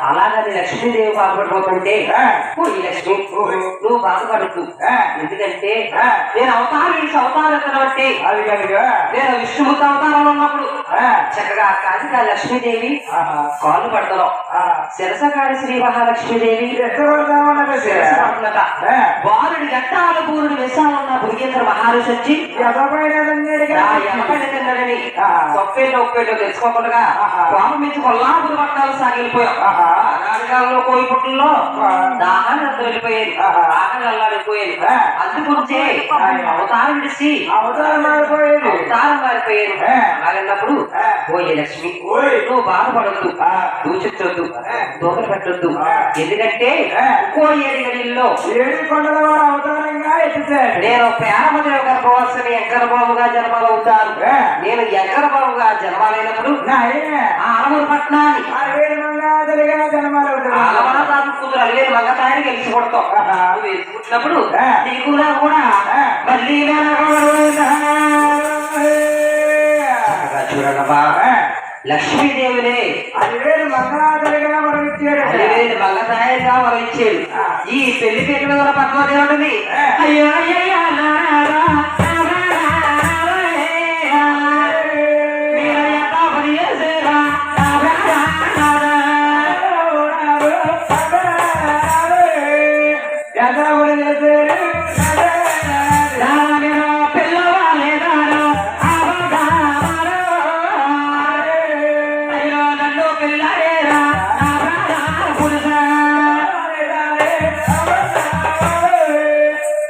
అలాగని లక్ష్మీదేవి బాధపడిపోతుంటే ఈ లక్ష్మి నువ్వు బాధపడద్దు. ఎందుకంటే నేను అవతారం బట్టి నేను విష్ణుమూర్తి అవతారంలో ఉన్నప్పుడు చక్కగా కాదిగా లక్ష్మీదేవి కాళ్ళు పడతాను శిరసగాడి శ్రీ మహాలక్ష్మీదేవి బాలుడి గట్టాల పూరుడు విశాలన్న భుగేంద్ర మహారుషి వచ్చి ఎనపడినని ఒప్పేళ్ళు తెలుసుకోకుండా పాము మీద కొల్లాపురు పట్టాలు సాగిపోయాం. నాటకాలలో కోయి పుట్టల్లో దాహాన్ని అంత వెళ్ళిపోయేది, ఆకలి అల్లాడిపోయేది. అందుగురించే అవతారం విడిచి అవతారం మారిపోయేది. అలాగన్నప్పుడు ఓయే లక్ష్మి నువ్వు బాధపడద్దు, దూచించొద్దు, దూకలు పెట్టొద్దు. ఎందుకంటే కోయేది గడిలో అవతారంగా నేను పేరమదేవ గర్భవాసని ఎక్కరబాబుగా జన్మాలవుతాను. నేను ఎక్కరబాబుగా జన్మాలైనప్పుడు ఆ అలమూరు పట్టణాన్ని కూతురు అలివేలు మంగతాయని గెలిచి కొడతావు. నువ్వు వేసుకుంటున్నప్పుడు నీకు కూడా మళ్ళీ చూడమ్మా లక్ష్మీదేవినే అలివేలు మంగళాతలిగా వరమిచ్చాడు, అలివేలు మంగతాయగా వరమిచ్చాడు. ఈ పెళ్లి పేరు మీద పద్మదేవుడిని అయ్యో అయ్యా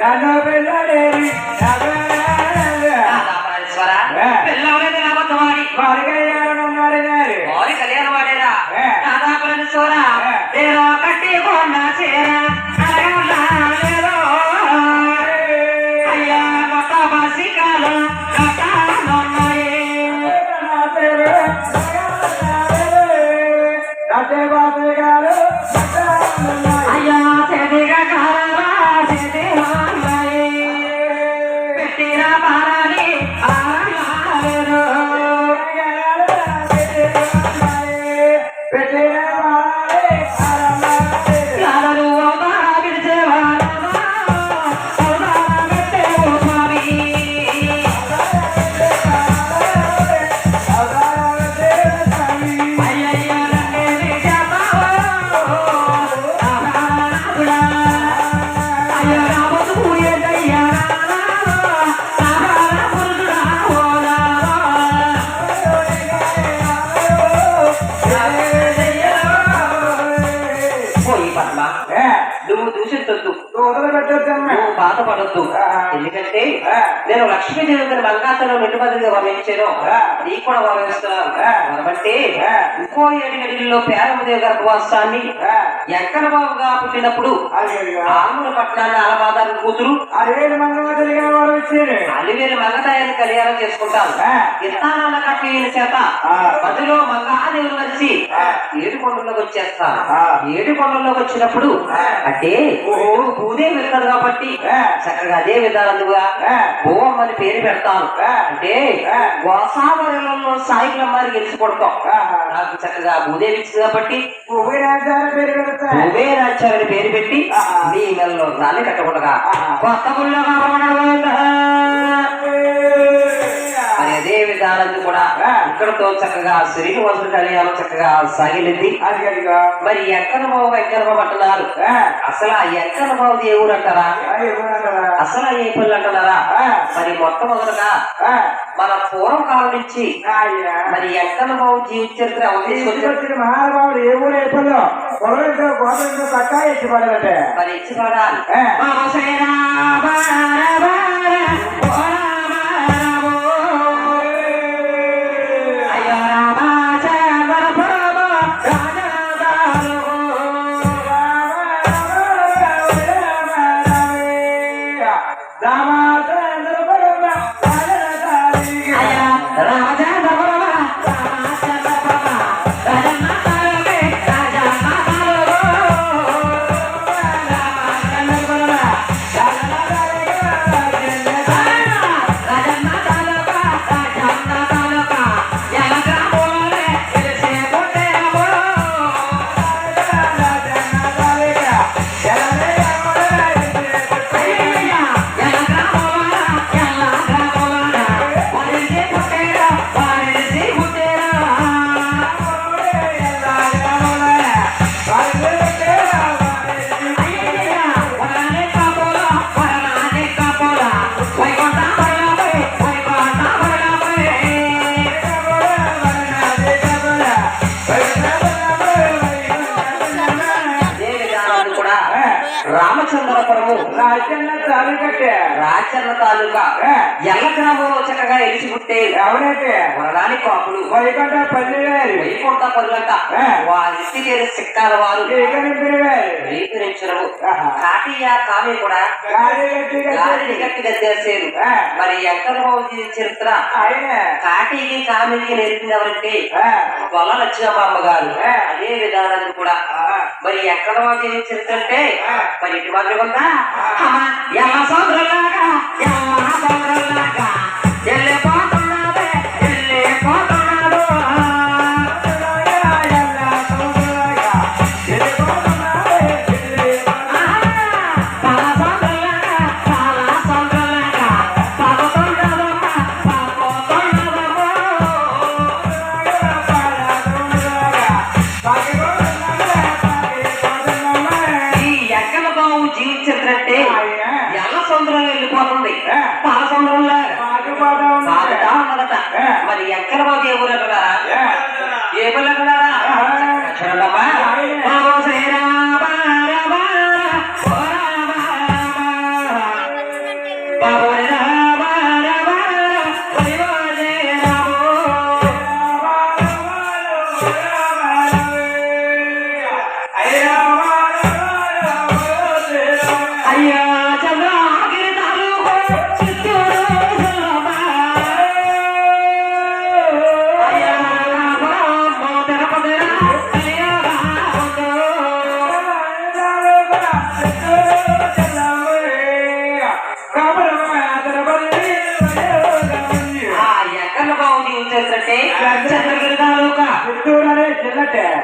Hello, పద్మ నువ్వు దూషించొద్దు, పెట్టద్దమ్మా నువ్వు బాధపడొద్దు. ఎందుకంటే నేను లక్ష్మీదేవి గారి మంగాతలో నిండుమదిగా వర్ణించాను, నీకు కూడా వర్ణిస్తున్నాను. వరమంటే ఇంకో 7 గడిలో పేరమ్మదేవి గర్భవాసాన్ని ఎక్కన బాబుగా పుట్టినప్పుడు ఆముల పట్టణాన్ని అలబాదారు కూతురు అలివేలు మంగతాయాన్ని కళ్యాణం చేసుకుంటాను. ఇస్తానన్న కట్టిన చేత మధ్యలో మంగాదేవులు కలిసి 7 కొండల్లోకి వచ్చేస్తాను. 7 కొండల్లోకి వచ్చినప్పుడు అంటే భూదేవి వెళ్తాడు కాబట్టి చక్కగా అదే విధాలుగా భూమని పేరు పెడతాను. అంటే గోసావరంలో సాయిలమ్మారి గెలిచి కొడతాం. నాకు చక్కగా భూదేవి ఇచ్చింది కాబట్టి భూవేరాచార్యుని పేరు పెట్టి నీ మెల్లో రాలి కట్టకుండా కొత్త మరి అదే విధానం కూడా ఇక్కడతో చక్కగా శ్రీనివాసుడు కళ్యాణం చక్కగా సాగిలింది. మరి ఎక్కన బాబు అంటున్నారు. అసలు ఆ ఎక్కన బాబు ఏ ఊరు అంటారా, అసలు ఏ పనులు అంటున్నారా? మరి మొట్టమొదలుగా మన పూర్వకాలం నుంచి మరి ఎక్కన బాబు జీవిత చరిత్ర వచ్చిన మహానుభావుడు ఏ ఊరు ఏ పనులు పక్కా ఎత్తిపడాలంటే మరి ఇచ్చి పడాలి. రామచంద్రపురము రాచన్న తాలూకా ఎల్ల గ్రామంలో చక్కగా ఎలిసి పుట్టే ఎవరైతే వరదాని కాపుడు వైకుంఠ పరులంట వారి సిక్కాల వారు రీకరించడము కాటియా కామే కూడా గాలిని గట్టి గద్దేసేరు. మరి ఎక్కడ చరిత్ర కాటికి కామికి నేర్పింది ఎవరంటే గొల్ల లక్ష్మమ్మ గారు. అదే విధానాన్ని కూడా మరి ఎక్కడ చరిత్ర అంటే మరి ఇటు మాత్రం ఉందా ఎలా సోదరులాగా ఎలా సోదరులాగా వెళ్ళిపోతున్నాడే వెళ్ళిపోతున్నాడు జీవించంటే ఎల్ల సముద్రంలో వెళ్ళిపోతుంది పాల సముద్రంలో సాగుతా ఉన్నదట. మరి ఎక్కడ బాబు ఏ ఊరు అంటున్నారా, ఏ పళ్ళు అంటున్నారా? చూడమ్మా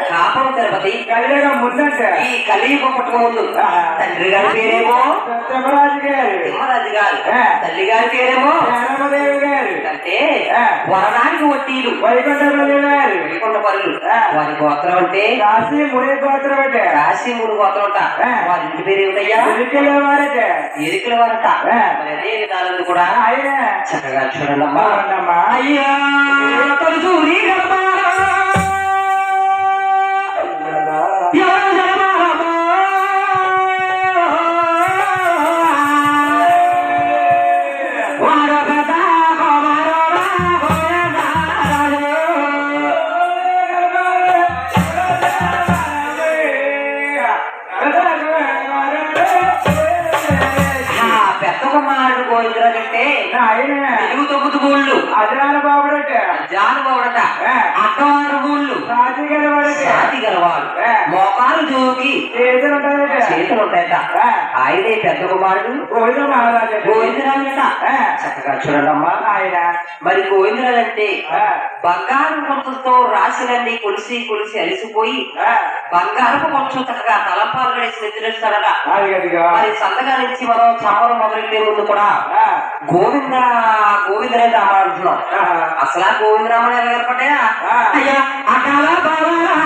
కాపం తిరుపతి ఈ కలియుగ పుట్టక ముందు తండ్రి గారి పేరేమో తిమ్మరాజు గారు, తల్లి గారి పేరేమో అంటే వరదానికి వడ్డీలు వైకుంఠ పరులు. వారి గోత్రం అంటే కాశీముని గోత్రం అంట. వారి ఇంటి పేరు ఏమిటయ్యా? ఎరికల వారట. మరి అదే విధానాలు కూడా చక్కగా చూడండమ్మా. అయ్యా తొలుచు ఎవరు అజరాల బాబుడట జానుభవుడట అక్కవారు ఊళ్ళు సాటి గలవాడట సాటి గలవాడు మోకాలు జోకి చేతులు ఉంటాయట చేతులు ఉంటాయట ఆయనే పెద్ద కుమారుడు గోవింద మహారాజు గోవిందరాజట చక్కగా చూడండమ్మా ఆయన మరి గోవిందరాజు అంటే బంగారు కొంచెంతో రాశిలన్నీ కొలిసి కొలిసి అలిసిపోయి బంగారపు కొంచెం చక్కగా తలంపాలు గడిచి నిద్రిస్తాడట అది గదిగా మరి సంతగా నుంచి మనం చమ్మలు మొదలెట్టే ముందు కూడా గోవిందరాజు రామాడుతున్నాం అసలు గోవిందరామని ఎలా ఏర్పడ్డాయా అయ్యా అకాల బాలా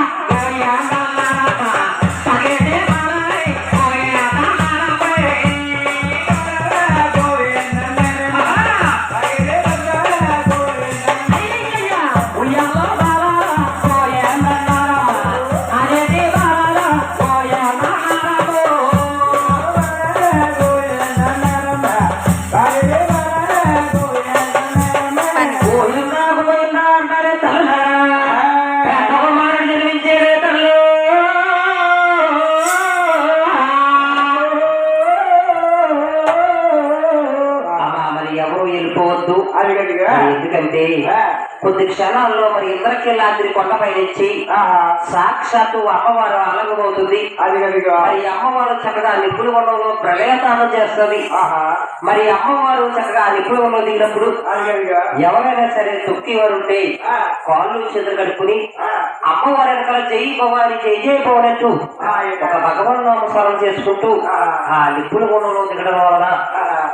ఎందుకంటే కొద్ది క్షణాల్లో మరి ఇంద్రకీలాద్రి కొండపై నుంచి సాక్షాత్తు అమ్మవారు అలగబోతుంది అది గదిగా మరి అమ్మవారు చక్కగా నిప్పుల వనంలో ప్రళయతానం చేస్తుంది మరి అమ్మవారు చక్కగా నిప్పుల వనంలో దిగినప్పుడు అది గదిగా ఎవరైనా సరే తొక్కి వారు ఉంటే కాళ్ళు చేతులు కడుపుని అమ్మవారి వెనకాల జై భవాని జై జై భవనట్టు ఒక భగవన్ నామస్మరణ చేసుకుంటూ ఆ నిప్పుల వనంలో దిగడం వలన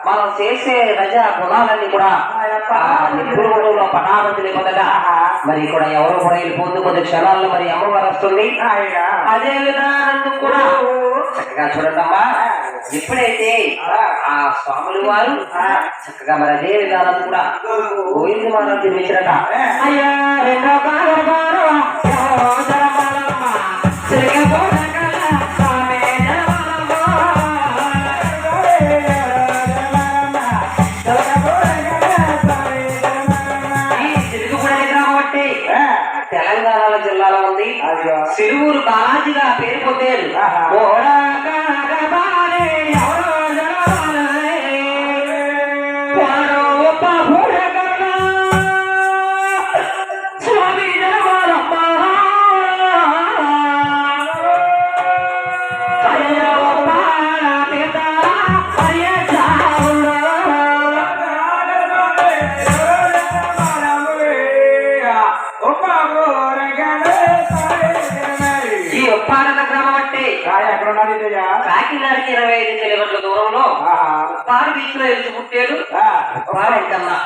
మనం చేసే రజ గుణాలన్నీ కూడా ఆ నిప్పుల వనంలో పటాపతి పొందగా మరి కూడా ఎవరు కూడా వెళ్ళిపోతూ కొద్ది క్షణాల్లో మరి అమ్మవారు వస్తుంది అదే విధానం కూడా చక్కగా చూడండమ్మా ఎప్పుడైతే ఆ స్వాములు వారు చక్కగా మరి అదే విధానం కూడా గోవింద మానవ జన్మించినట అయ్యా రెండో తెలంగాణ జిల్లాలో ఉంది సిరువురు బాలాజీగా పేరు పొందారు కాకినాడకి 25 కిలోమీటర్ల దూరంలో పాలు బీచ్ లో వెలిసి పుట్టాడు పాలెక్కన్నా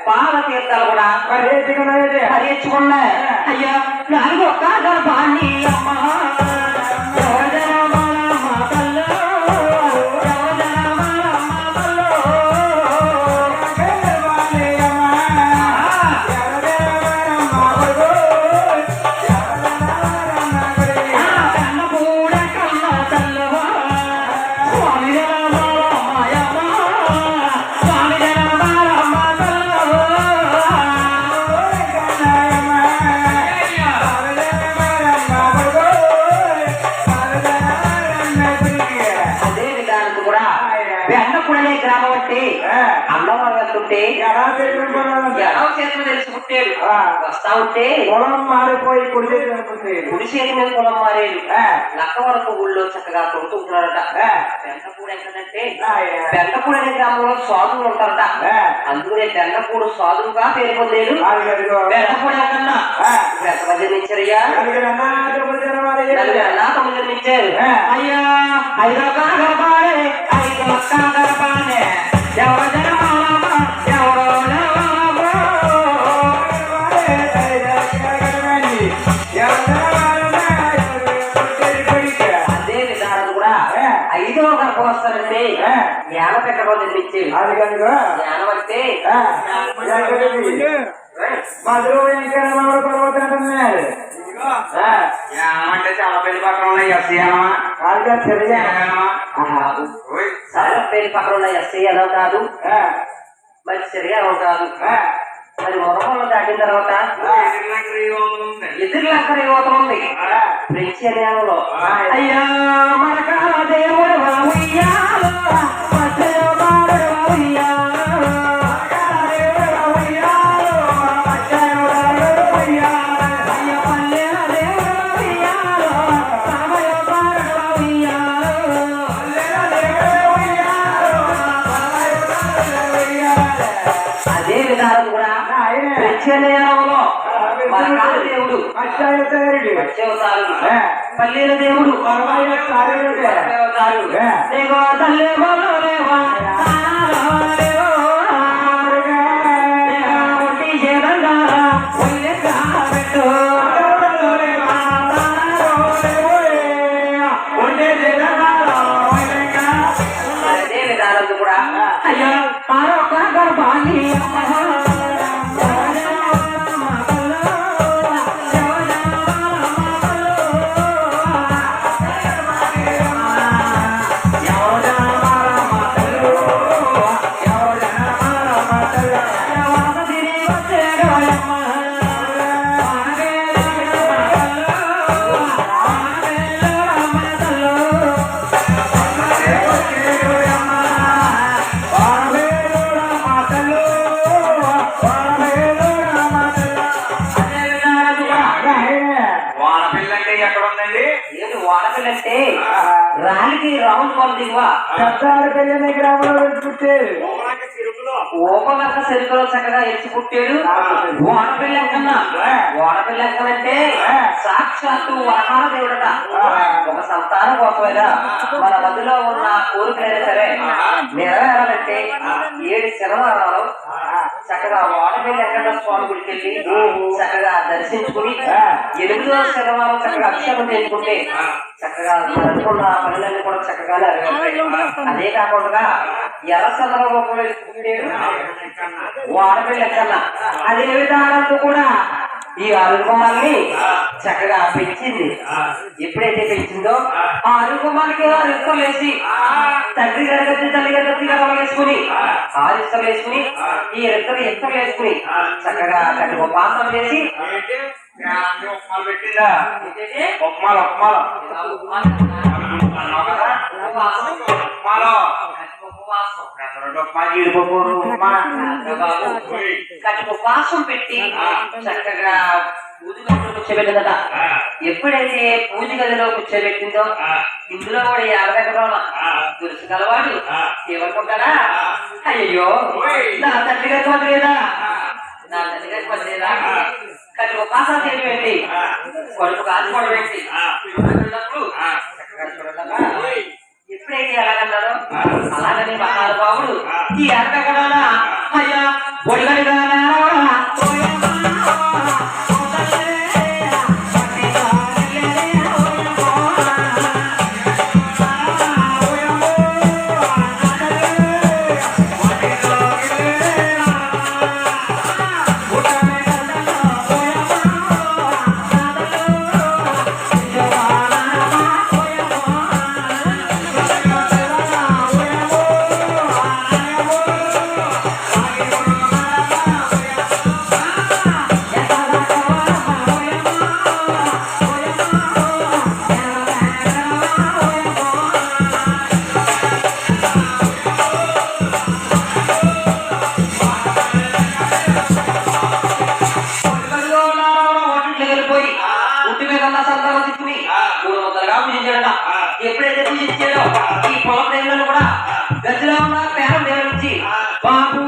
పాల తీర్థాలు కూడా పరిహెచ్చుకున్నాయి అయ్యా నాలుగు ఒక్క గర్భాన్ని అమ్మ వెంటనే గ్రామం అంటే అమ్మవారు వెళ్తుంటే ఎలా చేతులు తెలిసి పుట్టాడు వస్తా ఉంటే పొలం మారిపోయి కుడి చేతి మీద పొలం మారేడు లక్క వరకు ఊళ్ళో చక్కగా కొడుకుంటున్నారట బెండపూడి ఎక్కడంటే బెండపూడి అనే గ్రామంలో స్వాదులు ఉంటారట అందుకనే బెండపూడు స్వాదులుగా పేరు పొందేడు బెండపూడి ఎక్కడన్నా ఎంతమంది జన్మించారయ్యా తొమ్మిది జన్మించారు అయ్యా 5 గర్భాలే 5 గర్భాలే ఎవరు అదే విధానం కూడా 5వ గర్భం వస్తారంటే జ్ఞాన పెట్టడం నిర్మించేది జ్ఞానం అంటే మధుర పర్వతాలు అంటే చాలా పెళ్లి పక్కన ఉన్నాయి చాలా పేరు పక్కన ఉన్నాయి ఎస్సీ ఎలా కాదు మరి సరిగా కాదు మరి మొదలు దాటిన తర్వాత ఎదురులంకర యువతం ఉంది ఫ్రెంచ్ ఏరియాలో అయ్యా మనకాల దేవుడు వచ్చాయి వచ్చే అవుతారు పల్లీల దేవుడు అవుతారు దేవో తల్లి బోలో రేవా కూడా అయ్యో వాడపిల్లంటే రాలికి రావులు వాళ్ళు దిగువా పెద్ద గ్రామంలో పుట్టారు ఓపవర్గ చెరుకులో చక్కగా ఎలిసి పుట్టాడు ఓడపిల్లంకనంటే సాక్షాత్తు వరహాల దేవుడట ఒక సంతానం కోసమైనా మన మధ్యలో ఉన్న కోరికలైనా సరే నెరవేరాలంటే 7 శనివారాలు చక్కగా ఓడపిల్లంకన్న స్వామి గుడికి వెళ్ళి చక్కగా దర్శించుకుని 8వ శనివారం చక్కగా అభిషేకం చేసుకుంటే చక్కగా అనుకున్న పనులన్నీ కూడా చక్కగా అదే కాకుండా ఎర్ర చంద్రబాబు వాడపిల్లకన్నా అదే విధానంలో కూడా ఈ అరుగుమాల్ని చక్కగా పెంచింది. ఎప్పుడైతే పెంచిందో ఆ అరుగుమాలకి రిస్తలు వేసి తండ్రి గడగత్తి తల్లి గడగత్తి గడవలు వేసుకుని ఆ రిస్తలు వేసుకుని ఈ రిస్తలు వేసుకుని చక్కగా కట్టుకో పాత్ర చేసి పెట్టిందా ఉపవాసం పెట్టి చక్కగా పూజ గదిలో కూర్చోబెట్టిందట. ఎప్పుడైతే పూజ గదిలో కూర్చోబెట్టిందో ఇందులో కూడా 50 ఎకరాల తులసి కలవాడు ఏమనుకుంటారా, అయ్యో నా తండ్రి గారికి పని లేదా, నా తండ్రి గారికి పని లేదా, కట్టి ఉపవాసం చేయడం ఏంటి, కొడుకు కాచుకోవడం ఏంటి అన్నప్పుడు చక్కగా చూడగా ఎప్పుడైతే ఎలాగన్నారో అలాగని మహానుభావుడు ఈ 50 ఎకరాల అయ్యా ఒడిగడిగా ఎప్పుడైతే పూజించాడో ఈ పొలం దేవులను కూడా గదిలో ఉన్న పేరం దేవుడిచ్చి బాబు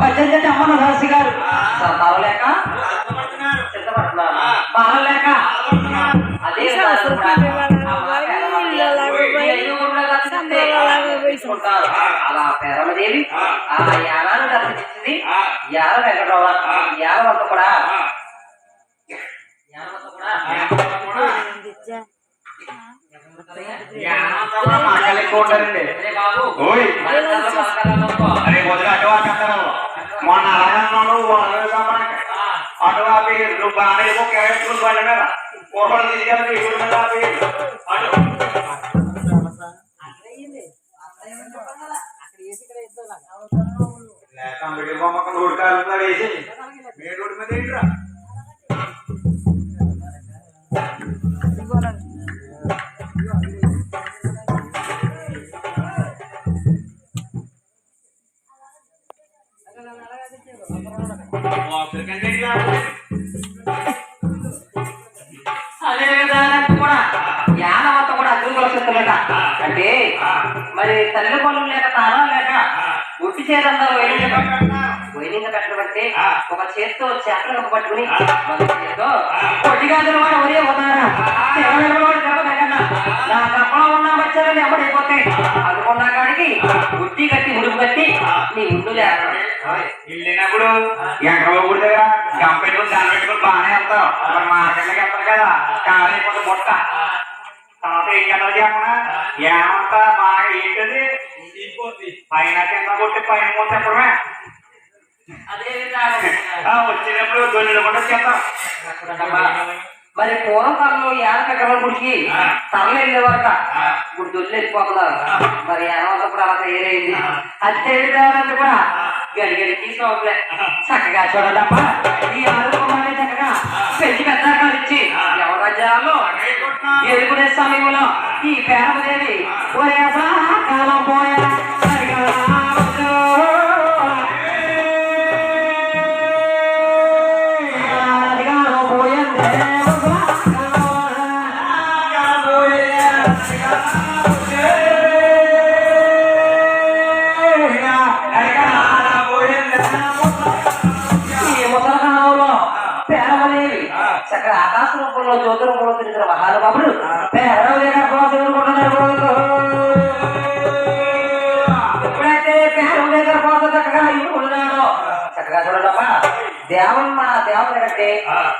పద్దెనిమిది అమ్మన రాసి గారు తవలేక సిద్ధపడుతున్నారు బాగలేక అదే అలా పేరమదేవి ఆ యానాన్ని దర్శించింది. యాన వెంకటరావు యానవంత కూడా మాటలు ఎక్కువ ఉంటారండి. ఓయ్ అరే వదిలి అటువా కట్టారు. మొన్న అలాగే అన్నాను అటువా నువ్వు బాగా ఏమో క్యారెక్టర్ బండి మీద కూరలు తీసుకెళ్ళి ఇగురు మీద అటు కంపెనీ బొమ్మకం రోడ్డు కాలుతున్నాడు వేసి మే రోడ్డు మీద ఏంట్రా అదే విధానం కూడా జ్ఞానవంత కూడా అగ్నికొలసిస్తున్నట. అంటే మరి తల్లి పనులు లేక తాళాలు లేక గుట్టి చేతందరూ వైలింగ కట్టబట్టి ఒక చేత్తో చేపలు పట్టుకుని చేత్తో కొట్టిగాదులు వాడు ఒరే పోతారా వాడు చెప్పదగన్నా నా కప్పలో ఉన్న వచ్చారని ఎవడైపోతాయి అనుకున్న కాడికి గుట్టి కట్టి ఉడుపు కట్టి నీ ముందు లేకుండా వెళ్ళినప్పుడు ఎక్కడ దగ్గర గంప పెట్టుకుని దాన్ని పెట్టుకుని బాగానే వెళ్తాం. మార్కెట్లోకి వెళ్తారు కదా కాలైపోతే ముట్ట తర్వాత ఏం చేస్తారు చెప్పనా ఏమంతా బాగా ఏంటది పైన కింద కొట్టి పైన మూత చెప్పడమే. అదే విధానం వచ్చినప్పుడు దొల్లి కూడా చేస్తాం. మరి పూర్వకాలంలో ఏడకట్టల గుడికి తరలు వెళ్ళేవారట. ఇప్పుడు దొల్లి వెళ్ళిపోతున్నారు. మరి ఏమంతా కూడా అలా తయారైంది. అదే విధానాన్ని కూడా గడిగడికి సోపులే చక్కగా చూడదప్ప ఈ ఆరోగ్యమాన్ని చక్కగా పెంచి పెద్ద ఇచ్చి ఎవరాజ్యాల్లో ఎదుగునే సమయంలో ఈ పేరదేవి ఒరే కాలం పోయా చక్కగా ఆకాశ రూపంలో జ్యోతి రూపంలో తిరిగిన మహానుభావుడు ఎప్పుడైతే పేరు దగ్గర పోత చక్కగా ఇల్లుకున్నాడో చక్కగా చూడమ్మా దేవన్ మన దేవత కంటే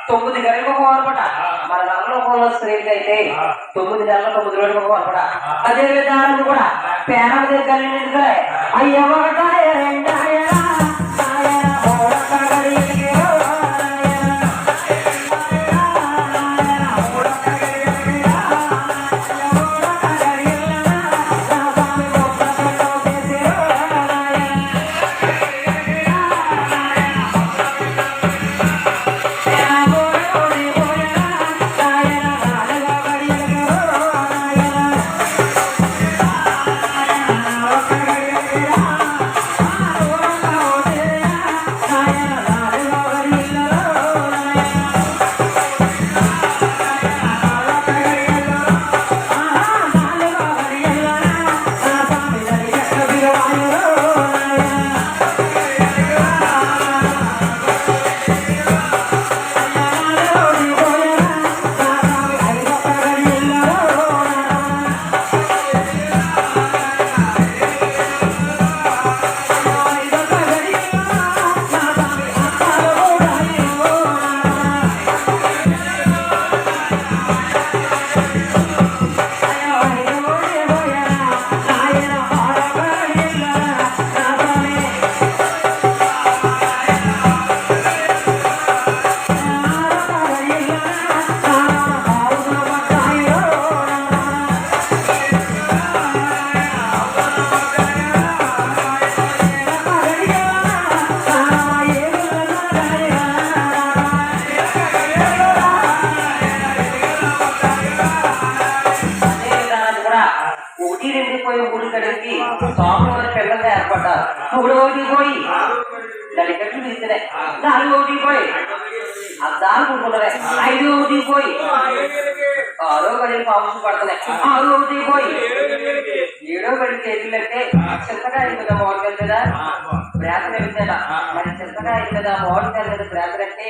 9 గంటలకు పోవాలన్నమాట. మన నెలలో పోలో స్త్రీకి అయితే 9 నెలల 9 రోజులకు పోవాలన్నమాట. అదే విధానం కూడా పేర దగ్గర అయ్యవటాయ ఏర్పడ్డారు. 3వ పోయి నడికట్లు తీసినే 4వ పోయి అద్దాలు కూడుకున్నాయి. 5వ పోయి 6వ గడికి పావుసు పడుతున్నాయి. 6వ పోయి 7వ గడికి ఎగిలంటే చింతకాయ మీద మోడల్ మీద ప్రార్థన వెళ్తాడా. మరి చింతకాయ మీద మోడల్ మీద ప్రార్థన అంటే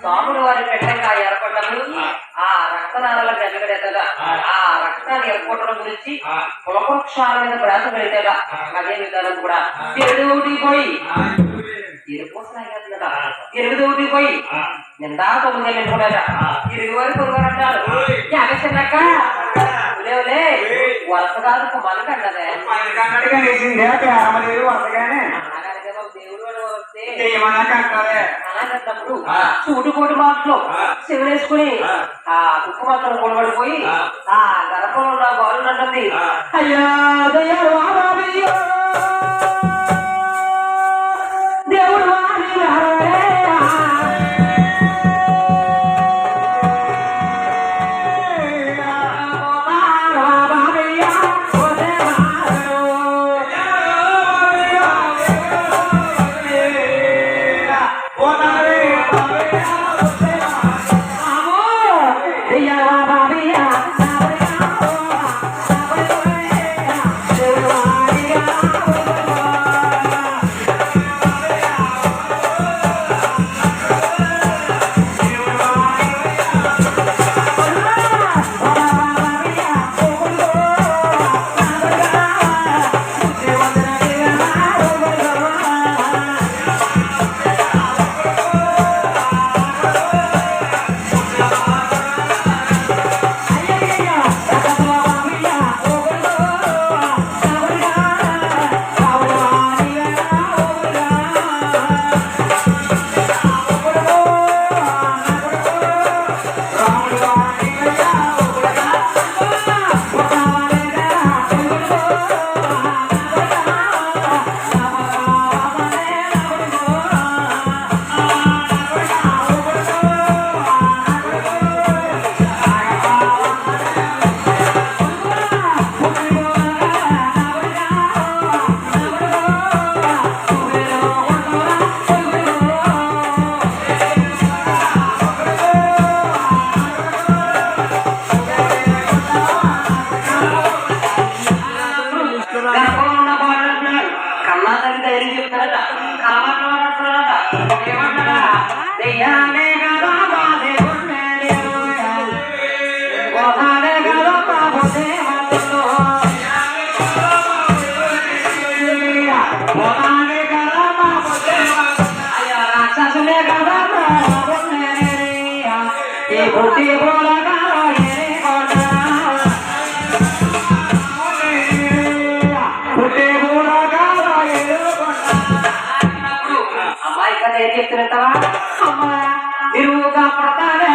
స్వాములు వారి పెట్టంగా ఏర్పడినప్పుడు ఆ రక్తనాళాల గెలగడేతగా ఆ రక్తాన్ని ఏర్పడడం గురించి పులపక్షాల మీద ప్రార్థన వెళ్తాడా. అదే విధానం కూడా 7వ పోయి 8వ పోయి నిండా 9 నెలలు కూడా 20 వరకు అంటారు. చిన్నక్క లేవులే వలస కాదు మనకన్నదే కన్నడిగా వేసిందే పేరమ్మ లేదు వరుసగానే అలాగే బాబు దేవుడు అని వస్తే చేయమన్నా కంటారే అలాగన్నప్పుడు చూటుకోటి మాటలో శివునేసుకుని ఆ ఉప్పు మాత్రం కొనబడిపోయి ఆ గర్భంలో ఉన్న బాలు అంటుంది అయ్యా దయ్యాలు ఆరామయ్యో దేవుడు వారి వారే. కన్నా తల్లి ధైర్యం చెప్తారట ఏమంటారా దెయ్యాలే కదా బాధే గోదాలే కదా బాబోదే గోదాలే కదా బాబోదే అయ్యా రాక్షసులే కదా ఏ బుద్ధి బోలగా అమ్మాయి కదా ఏం చెప్తున్నట్టవా అమ్మా ఇరువుగా పడతానే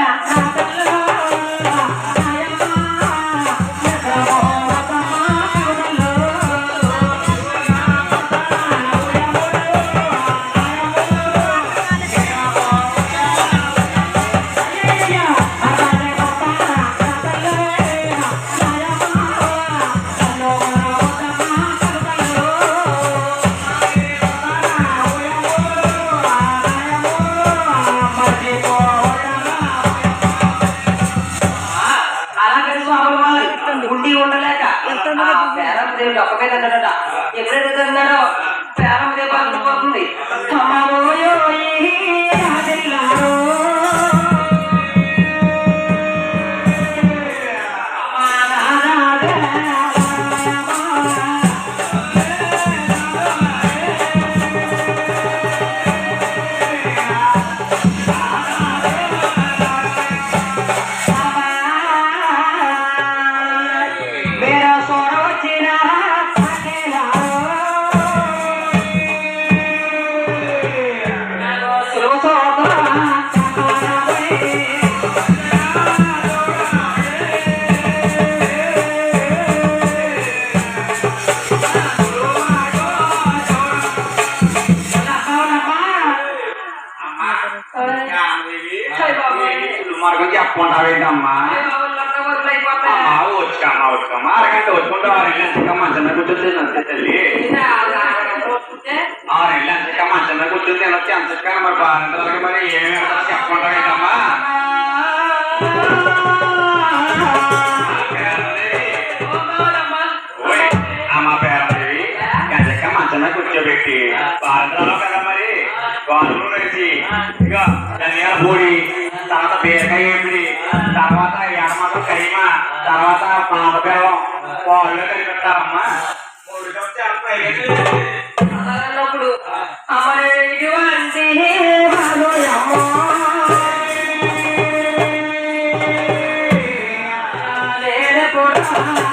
ఉండి ఉండలేక పేరమ్మదేవుడు ఒక్క మీద అన్నాడట ఎప్పుడైతే అన్నాడో పేరమ్మదేవి పగిలిపోతుంది మార్గం చెప్పుకుంటావేంటమ్మా వచ్చుకమ్మా అరగంట వచ్చుకుంటా 6 నెలలు అంతగా మంచంలో కూర్చుంది అంతే తల్లి 6 నెలలు అంతగా మంచంలో కూర్చుంది వచ్చి అంతగా మరి బాగా మరి ఏమేమి చెప్పుకుంటావేంటమ్మా అమ్మ పేరమ్మదేవి ఎంతగా మంచంలో కూర్చోబెట్టి బాగా కదా మరి గోధుమలు వేసి ఇక ధనియాల పొడి తర్వాత బీరకాయ వేపిడి తర్వాత ఎడమాసం కైమ తర్వాత పాత బెల్లం వాళ్ళు కలిపెట్టారమ్మా అన్నప్పుడు అమరేటువంటి కూడా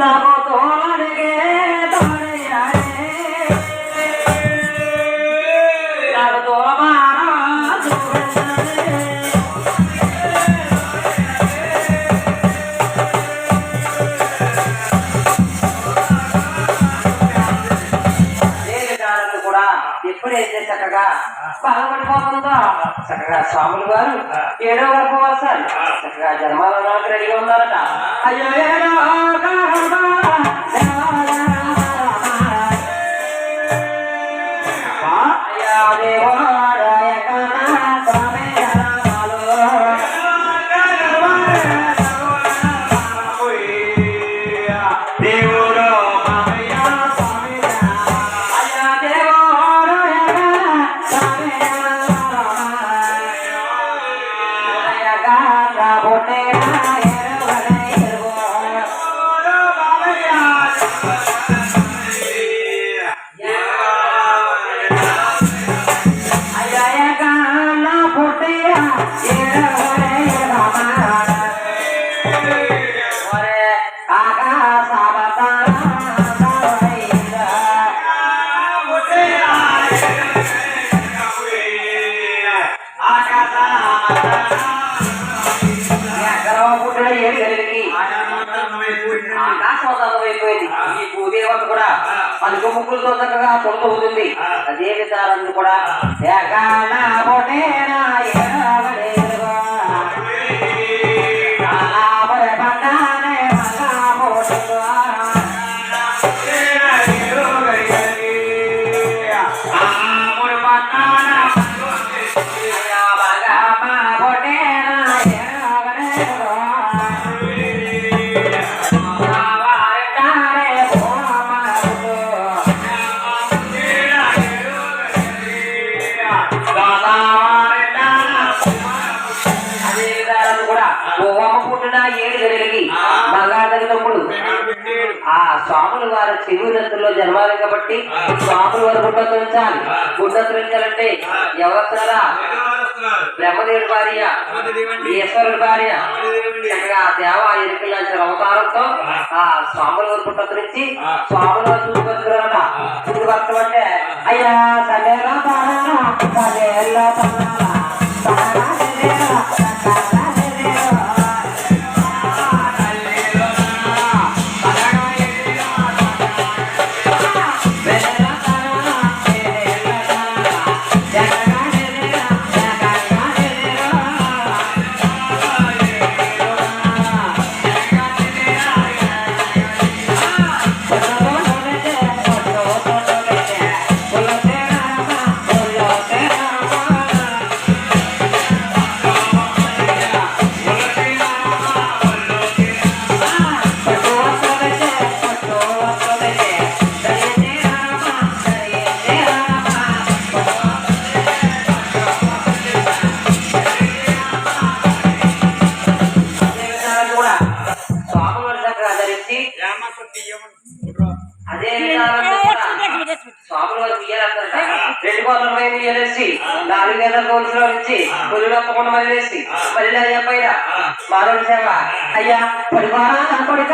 నాకు తోలనికే తోడయ్యాడే నాకు తోలమారా కూడా ఎప్పుడైతే చక్కగా బాధపడిపోతుందో చక్కగా స్వాములు గారు 7వ వరకు వస్తారు చక్కగా జన్మాలను రెడీగా ఉన్నారట అయ్యో అయ్యా దేవాలయ దేవుడు అయిపోయింది ఈ భూదేవత కూడా పలుకు ముక్కులతో చక్కగా తొలతవుతుంది అదే విధాలను కూడా ఆ స్వాములు వారి చెరువునత్తుల్లో జన్మాలు కాబట్టి స్వాములు వారు గుడ్డొంచాలి గుడ్డొంచాలంటే ఎవరొస్తారా బ్రహ్మదేవుడి భార్య ఈశ్వరుడి భార్య చక్కగా దేవ ఎరుకల అవతారంతో ఆ స్వాముల వారు గుడ్డొంచి స్వాముల వారు చూసుకొచ్చుకున్నారట చూసుకొస్తాం అంటే అయ్యా సదేలా సదేలా అదే స్వాములు వారు బియ్యాలంటారట 2 బియ్యాలేసి 4 గంటల రోజులో నుంచి కొద్దిగా తప్పకుండా మళ్ళీ వేసి మళ్ళీ అయ్యా పైన మానవ సేవ అయ్యా పరివారా కొడుక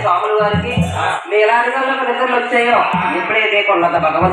స్వాములు వారికి మేలాదిగా నిద్రలు వచ్చాయో ఎప్పుడైతే కొండంత భగవంతుడు